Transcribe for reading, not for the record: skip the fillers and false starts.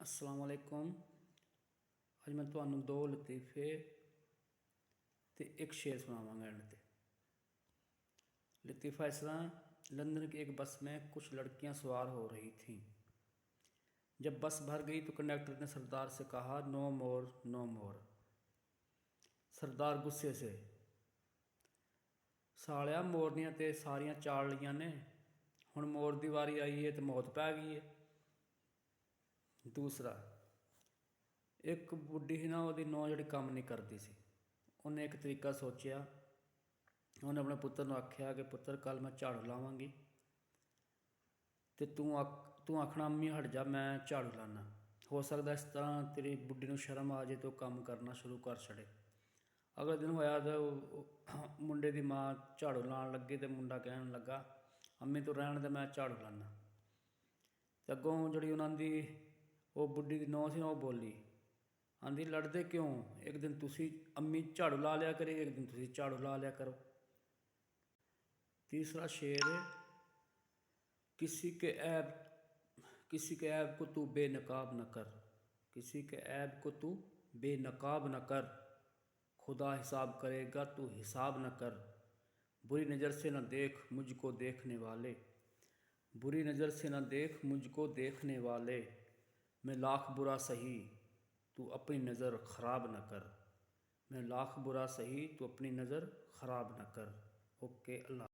अस्सलाम वालेकुम। अज मैं तुहानू दो लतीफ़े ते एक शेर सुनावांगा एंड ते। लतीफ़ा इस तरह, लंदन की एक बस में कुछ लड़कियां सवार हो रही थीं। जब बस भर गई तो कंडक्टर ने सरदार से कहा, नो मोर नो मोर। सरदार गुस्से से, सालिया मोरनियां ते सारियां चाल लियां ने, हुण मोर दी वारी आई है तो मौत पै गई है। दूसरा, एक बुढ़ी ही ना, ਉਹਦੀ नौं ਜਿਹੜੀ ਕੰਮ नहीं करती सी। ਉਹਨੇ एक तरीका सोचिया। ਉਹਨੇ अपने पुत्र ਨੂੰ आख्या कि पुत्र कल मैं झाड़ू लावांगी तो तू आखना अम्मी हट जा, मैं झाड़ू लाना। हो सकता इस तरह तेरी बुढ़ी ਨੂੰ शर्म आ जाए तो काम करना शुरू कर छड़े। अगले दिन होया तो मुंडे की माँ झाड़ू लान लगी तो मुंडा कहन लगा, अम्मी तू रहन दे, मैं झाड़ू लाना। तो अगों जी उन्होंने वो बुढ़ी की नौं सी, वो बोली, आंधी लड़ते क्यों, एक दिन तुसी अम्मी झाड़ू ला लिया करे, एक दिन तुसी झाड़ू ला लिया करो। तीसरा शेर, किसी के ऐब को तू बेनकाब न कर, किसी के ऐब को तू बेनकाब न कर, खुदा हिसाब करेगा तू हिसाब न कर। बुरी नज़र से न देख मुझको देखने वाले, बुरी नज़र से न देख मुझको देखने वाले। मैं लाख बुरा सही तू अपनी नज़र ख़राब न कर, मैं लाख बुरा सही तू अपनी नज़र ख़राब न कर। ओके, अल्लाह।